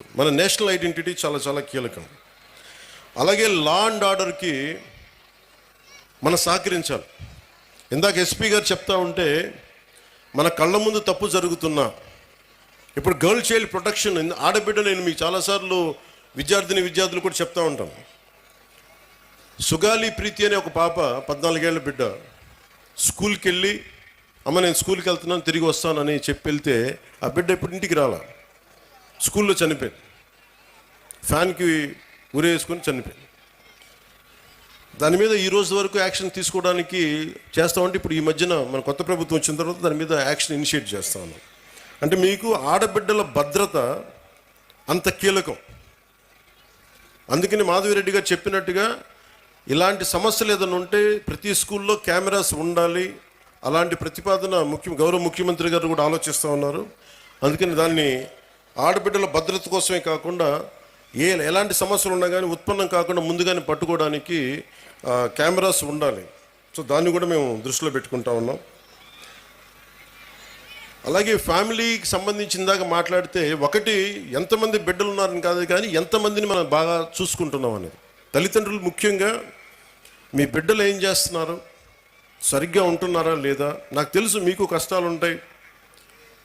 మన national identity చాలా చాలా కీలకం. అలాగే లా అండ్ ఆర్డర్కి మనం సహకరించాలి. ఇందాక ఎస్పీ గారు చెప్తా ఉంటే మన కళ్ళ ముందు తప్పు జరుగుతున్నా ఇప్పుడు గర్ల్ చైల్డ్ ప్రొటెక్షన్ ఆడబిడ్డ, నేను మీకు చాలాసార్లు విద్యార్థులు కూడా చెప్తా ఉంటాను. సుగాలి ప్రీతి అనే ఒక పాప 14 ఏళ్ల బిడ్డ స్కూల్కి వెళ్ళి, అమ్మ నేను స్కూల్కి వెళ్తున్నాను తిరిగి వస్తానని చెప్పి వెళ్తే ఆ బిడ్డ ఇప్పుడు ఇంటికి రాలా, స్కూల్లో చనిపోయింది. ఫ్యాన్కి ఉరేసుకొని చనిపోయింది. దాని మీద ఈ రోజు వరకు యాక్షన్ తీసుకోవడానికి చేస్తామంటే ఇప్పుడు ఈ మధ్యన మన కొత్త ప్రభుత్వం వచ్చిన తర్వాత దాని మీద యాక్షన్ ఇనిషియేట్ చేస్తా ఉన్నాం. అంటే మీకు ఆడబిడ్డల భద్రత అంత కీలకం. అందుకని మాధవిరెడ్డి గారు చెప్పినట్టుగా ఇలాంటి సమస్యలు ఏదైనా ఉంటే ప్రతి స్కూల్లో కెమెరాస్ ఉండాలి. అలాంటి ప్రతిపాదన గౌరవ ముఖ్యమంత్రి గారు కూడా ఆలోచిస్తూ ఉన్నారు. అందుకని దాన్ని ఆడబిడ్డల భద్రత కోసమే కాకుండా ఎలాంటి సమస్యలు ఉన్నా కానీ ఉత్పన్నం కాకుండా ముందుగానే పట్టుకోవడానికి కెమెరాస్ ఉండాలి. సో దాన్ని కూడా మేము దృష్టిలో పెట్టుకుంటా ఉన్నాం. అలాగే ఫ్యామిలీకి సంబంధించిన దాకా మాట్లాడితే ఒకటి ఎంతమంది బిడ్డలు ఉన్నారని కాదు, కానీ ఎంతమందిని మనం బాగా చూసుకుంటున్నాం అనేది. తల్లిదండ్రులు ముఖ్యంగా మీ బిడ్డలు ఏం చేస్తున్నారు, సరిగ్గా ఉంటున్నారా లేదా. నాకు తెలుసు మీకు కష్టాలు ఉంటాయి,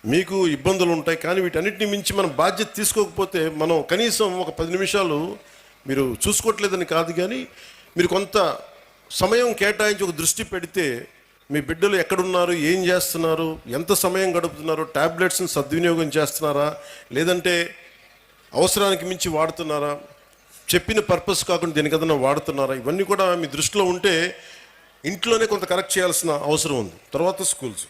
మీకు ఇబ్బందులు ఉంటాయి, కానీ వీటన్నిటిని మించి మనం బాధ్యత తీసుకోకపోతే మనం కనీసం ఒక 10 నిమిషాలు మీరు చూసుకోవట్లేదని కాదు, కానీ మీరు కొంత సమయం కేటాయించి ఒక దృష్టి పెడితే మీ బిడ్డలు ఎక్కడున్నారు, ఏం చేస్తున్నారు, ఎంత సమయం గడుపుతున్నారు, ట్యాబ్లెట్స్ని సద్వినియోగం చేస్తున్నారా లేదంటే అవసరానికి మించి వాడుతున్నారా, చెప్పిన పర్పస్ కాకుండా దేనికి ఏదైనా వాడుతున్నారా, ఇవన్నీ కూడా మీ దృష్టిలో ఉంటే ఇంట్లోనే కొంత కరెక్ట్ చేయాల్సిన అవసరం ఉంది. తర్వాత స్కూల్స్.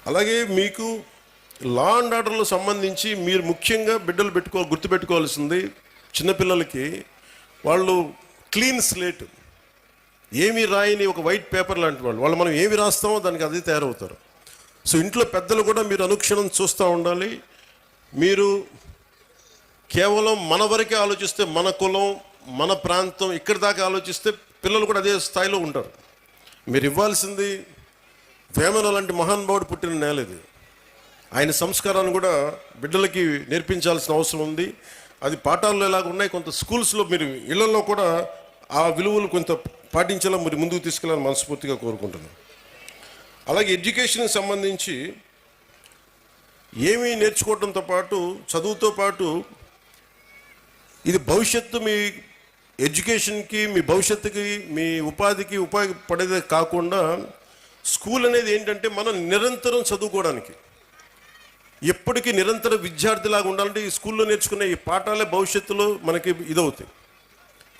అలాగే మీకు లా అండ్ ఆర్డర్లో సంబంధించి మీరు ముఖ్యంగా బిడ్డలు గుర్తుపెట్టుకోవాల్సింది, చిన్నపిల్లలకి వాళ్ళు క్లీన్ స్లేట్, ఏమీ రాయని ఒక వైట్ పేపర్ లాంటి వాళ్ళు మనం ఏమి రాస్తామో దానికి అదే తయారవుతారు. సో ఇంట్లో పెద్దలు కూడా మీరు అనుక్షణం చూస్తూ ఉండాలి. మీరు కేవలం మన వరకే ఆలోచిస్తే, మన కులం మన ప్రాంతం ఇక్కడి దాకా ఆలోచిస్తే పిల్లలు కూడా అదే స్థాయిలో ఉంటారు. మీరు ఇవ్వాల్సింది వేమన లాంటి మహానుభావుడు పుట్టిన నేల ఇది. ఆయన సంస్కారాన్ని కూడా బిడ్డలకి నేర్పించాల్సిన అవసరం ఉంది. అది పాఠాల్లో ఎలాగ ఉన్నాయి, కొంత స్కూల్స్లో మీరు ఇళ్లలో కూడా ఆ విలువలు కొంత పాటించేలా మీరు ముందుకు తీసుకెళ్ళాలని మనస్ఫూర్తిగా కోరుకుంటున్నాను. అలాగే ఎడ్యుకేషన్కి సంబంధించి ఏమీ నేర్చుకోవడంతో పాటు, చదువుతో పాటు ఇది భవిష్యత్తు, మీ ఎడ్యుకేషన్కి, మీ భవిష్యత్తుకి, మీ ఉపాధికి ఉపయోగపడేదే కాకుండా స్కూల్ అనేది ఏంటంటే మనం నిరంతరం చదువుకోవడానికి, ఎప్పటికీ నిరంతర విద్యార్థిలాగా ఉండాలంటే ఈ స్కూల్లో నేర్చుకునే ఈ పాఠాలే భవిష్యత్తులో మనకి ఇదవుతాయి.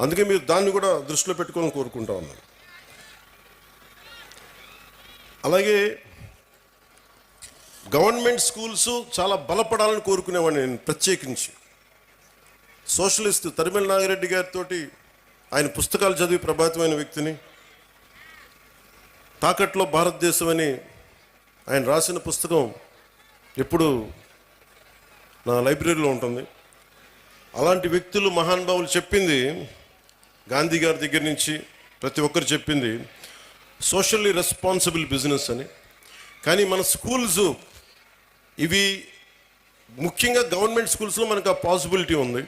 అందుకే మీరు దాన్ని కూడా దృష్టిలో పెట్టుకోవాలని కోరుకుంటా ఉన్నాను. అలాగే గవర్నమెంట్ స్కూల్స్ చాలా బలపడాలని కోరుకునేవాడిని నేను ప్రత్యేకించి. సోషలిస్ట్ తరిమెల నాగిరెడ్డి గారితో ఆయన పుస్తకాలు చదివి ప్రభావితమైన వ్యక్తిని. తాకట్లో భారతదేశం అని ఆయన రాసిన పుస్తకం ఎప్పుడు నా లైబ్రరీలో ఉంటుంది. అలాంటి వ్యక్తులు, మహానుభావులు చెప్పింది, గాంధీ గారి దగ్గర నుంచి ప్రతి ఒక్కరు చెప్పింది సోషల్లీ రెస్పాన్సిబుల్ బిజినెస్ అని. కానీ మన స్కూల్స్ ఇవి ముఖ్యంగా గవర్నమెంట్ స్కూల్స్లో మనకు ఆ పాసిబిలిటీ ఉంది.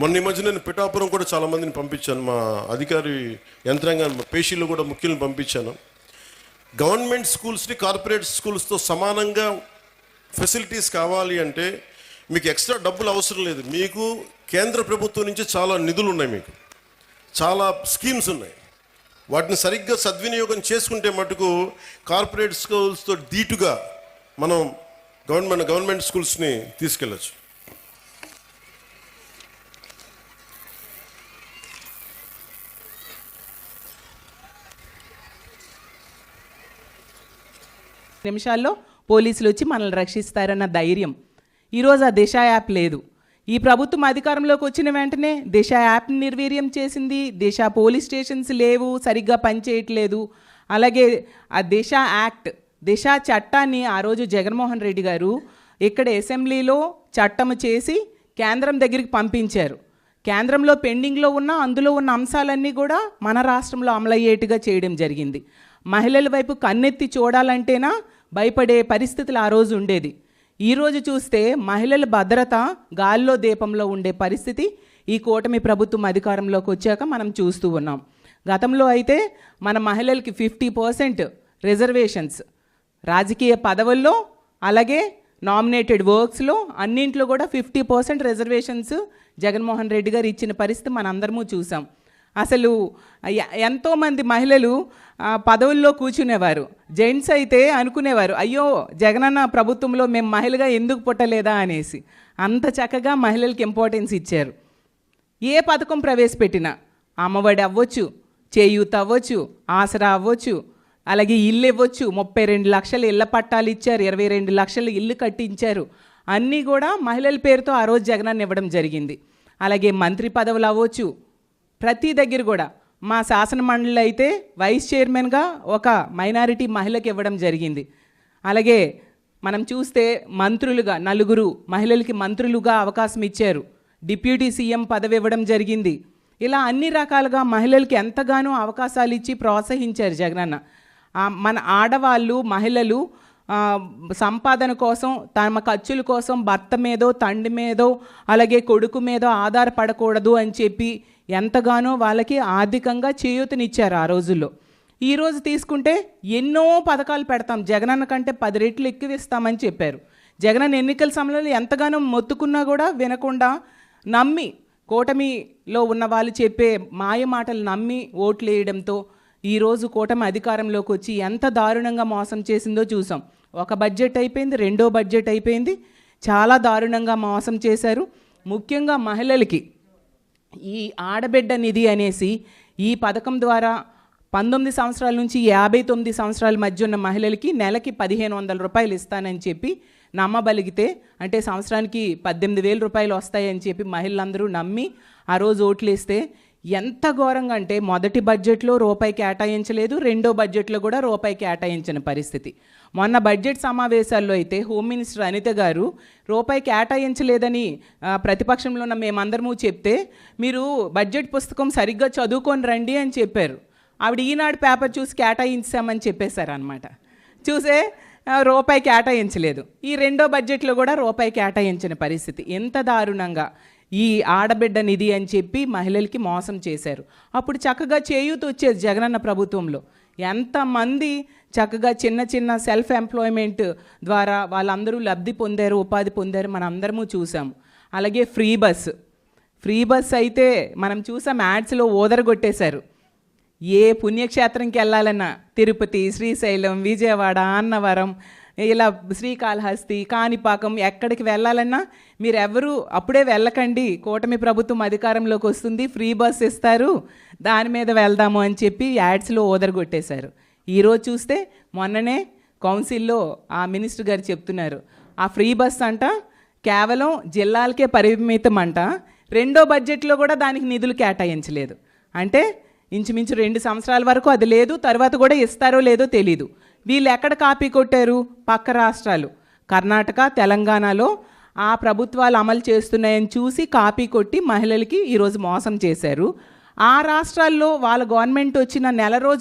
మొన్న ఈ మధ్య నేను పిఠాపురం కూడా చాలామందిని పంపించాను, మా అధికారి యంత్రాంగాన్ని, మా పేషీలు కూడా ముఖ్యులను పంపించాను. గవర్నమెంట్ స్కూల్స్ని కార్పొరేట్ స్కూల్స్తో సమానంగా ఫెసిలిటీస్ కావాలి అంటే మీకు ఎక్స్ట్రా డబ్బులు అవసరం లేదు. మీకు కేంద్ర ప్రభుత్వం నుంచి చాలా నిధులు ఉన్నాయి, మీకు చాలా స్కీమ్స్ ఉన్నాయి. వాటిని సరిగ్గా సద్వినియోగం చేసుకుంటే మటుకు కార్పొరేట్ స్కూల్స్తో ధీటుగా మనం గవర్నమెంట్ స్కూల్స్ని తీసుకెళ్ళచ్చు. నిమిషాల్లో పోలీసులు వచ్చి మనల్ని రక్షిస్తారన్న ధైర్యం ఈరోజు ఆ దిశ యాప్ లేదు. ఈ ప్రభుత్వం అధికారంలోకి వచ్చిన వెంటనే దిశ యాప్ని నిర్వీర్యం చేసింది. దిశ పోలీస్ స్టేషన్స్ లేవు, సరిగ్గా పనిచేయట్లేదు. అలాగే ఆ దిశ యాక్ట్, దిశ చట్టాన్ని ఆ రోజు జగన్మోహన్ రెడ్డి గారు ఇక్కడ అసెంబ్లీలో చట్టం చేసి కేంద్రం దగ్గరికి పంపించారు. కేంద్రంలో పెండింగ్లో ఉన్న అందులో ఉన్న అంశాలన్నీ కూడా మన రాష్ట్రంలో అమలయ్యేట్టుగా చేయడం జరిగింది. మహిళల వైపు కన్నెత్తి చూడాలంటేనా భయపడే పరిస్థితులు ఆ రోజు ఉండేది. ఈరోజు చూస్తే మహిళల భద్రత గాల్లో దీపంలో ఉండే పరిస్థితి ఈ కూటమి ప్రభుత్వం అధికారంలోకి వచ్చాక మనం చూస్తూ ఉన్నాం. గతంలో అయితే మన మహిళలకి 50% రిజర్వేషన్స్ రాజకీయ పదవుల్లో, అలాగే నామినేటెడ్ వర్క్స్లో అన్నింట్లో కూడా 50% రిజర్వేషన్స్ జగన్మోహన్ రెడ్డి గారు ఇచ్చిన పరిస్థితి మనందరము చూసాం. అసలు ఎంతోమంది మహిళలు పదవుల్లో కూర్చునేవారు. జెంట్స్ అయితే అనుకునేవారు, అయ్యో జగనన్న ప్రభుత్వంలో మేము మహిళగా ఎందుకు పుట్టలేదా అనేసి. అంత చక్కగా మహిళలకి ఇంపార్టెన్స్ ఇచ్చారు. ఏ పథకం ప్రవేశపెట్టినా, అమ్మఒడి అవ్వచ్చు, చేయూత అవ్వచ్చు, ఆసరా అవ్వచ్చు, అలాగే ఇల్లు ఇవ్వచ్చు, 32 లక్షల ఇళ్ల పట్టాలు ఇచ్చారు, 22 లక్షల ఇల్లు కట్టించారు. అన్నీ కూడా మహిళల పేరుతో ఆ రోజు జగనన్న ఇవ్వడం జరిగింది. అలాగే మంత్రి పదవులు అవ్వచ్చు, ప్రతి దగ్గర కూడా మా శాసన మండలిలో అయితే వైస్ చైర్మన్గా ఒక మైనారిటీ మహిళకి ఇవ్వడం జరిగింది. అలాగే మనం చూస్తే మంత్రులుగా 4 మహిళలకి మంత్రులుగా అవకాశం ఇచ్చారు. డిప్యూటీ సీఎం పదవి ఇవ్వడం జరిగింది. ఇలా అన్ని రకాలుగా మహిళలకి ఎంతగానో అవకాశాలు ఇచ్చి ప్రోత్సహించారు జగనన్న. మన ఆడవాళ్ళు, మహిళలు సంపాదన కోసం, తమ ఖర్చుల కోసం భర్త మీదో, తండ్రి మీదో, అలాగే కొడుకు మీదో ఆధారపడకూడదు అని చెప్పి ఎంతగానో వాళ్ళకి ఆర్థికంగా చేయూతనిచ్చారు ఆ రోజుల్లో. ఈరోజు తీసుకుంటే ఎన్నో పథకాలు పెడతాం, జగనన్న కంటే 10 రెట్లు ఎక్కువ ఇస్తామని చెప్పారు. జగనన్న ఎన్నికల సమయంలో ఎంతగానో మొత్తుకున్నా కూడా వినకుండా నమ్మి, కూటమిలో ఉన్న వాళ్ళు చెప్పే మాయ మాటలు నమ్మి ఓట్లు వేయడంతో ఈరోజు కూటమి అధికారంలోకి వచ్చి ఎంత దారుణంగా మోసం చేసిందో చూసాం. ఒక బడ్జెట్ అయిపోయింది, రెండో బడ్జెట్ అయిపోయింది, చాలా దారుణంగా మోసం చేశారు. ముఖ్యంగా మహిళలకి ఈ ఆడబిడ్డ నిధి అనేసి ఈ పథకం ద్వారా 19 సంవత్సరాల నుంచి 59 సంవత్సరాల మధ్య ఉన్న మహిళలకి నెలకి 1,500 రూపాయలు ఇస్తానని చెప్పి నమ్మబలిగితే, అంటే సంవత్సరానికి 18,000 రూపాయలు వస్తాయని చెప్పి మహిళలందరూ నమ్మి ఆ రోజు ఓట్లు వేస్తే ఎంత ఘోరంగా అంటే మొదటి బడ్జెట్లో రూపాయి కేటాయించలేదు, రెండో బడ్జెట్లో కూడా రూపాయి కేటాయించిన పరిస్థితి. మొన్న బడ్జెట్ సమావేశాల్లో అయితే హోమ్ మినిస్టర్ అనిత గారు రూపాయి కేటాయించలేదని ప్రతిపక్షంలో ఉన్న మేమందరము చెప్తే, మీరు బడ్జెట్ పుస్తకం సరిగ్గా చదువుకొని రండి అని చెప్పారు. ఆవిడ ఈనాడు పేపర్ చూసి కేటాయించామని చెప్పేశారు అనమాట. చూసే రూపాయి కేటాయించలేదు. ఈ రెండో బడ్జెట్లో కూడా రూపాయి కేటాయించిన పరిస్థితి. ఎంత దారుణంగా ఈ ఆడబిడ్డ నిధి అని చెప్పి మహిళలకి మోసం చేశారు. అప్పుడు చక్కగా చేయూత వచ్చేది జగనన్న ప్రభుత్వంలో. ఎంతమంది చక్కగా చిన్న చిన్న సెల్ఫ్ ఎంప్లాయ్మెంట్ ద్వారా వాళ్ళందరూ లబ్ధి పొందారు, ఉపాధి పొందారు, మనం అందరము చూసాము. అలాగే ఫ్రీ బస్ అయితే మనం చూసాం, యాడ్స్లో ఓదరగొట్టేశారు. ఏ పుణ్యక్షేత్రంకి వెళ్ళాలన్నా తిరుపతి, శ్రీశైలం, విజయవాడ, అన్నవరం, ఇలా శ్రీకాళహస్తి, కాణిపాకం ఎక్కడికి వెళ్ళాలన్నా మీరెవరూ అప్పుడే వెళ్ళకండి, కూటమి ప్రభుత్వం అధికారంలోకి వస్తుంది, ఫ్రీ బస్ ఇస్తారు, దాని మీద వెళ్దాము అని చెప్పి యాడ్స్లో ఓదరగొట్టేశారు. ఈరోజు చూస్తే మొన్ననే కౌన్సిల్లో ఆ మినిస్టర్ గారు చెప్తున్నారు, ఆ ఫ్రీ బస్ అంట కేవలం జిల్లాలకే పరిమితం అంట, రెండో బడ్జెట్లో కూడా దానికి నిధులు కేటాయించలేదు. అంటే ఇంచుమించు 2 సంవత్సరాల వరకు అది లేదు, తర్వాత కూడా ఇస్తారో లేదో తెలీదు. వీళ్ళు ఎక్కడ కాపీ కొట్టారు? పక్క రాష్ట్రాలు కర్ణాటక, తెలంగాణలో ఆ ప్రభుత్వాలు అమలు చేస్తున్నాయని చూసి కాపీ కొట్టి మహిళలకి ఈరోజు మోసం చేశారు. ఆ రాష్ట్రాల్లో వాళ్ళ గవర్నమెంట్ వచ్చిన నెల రోజులు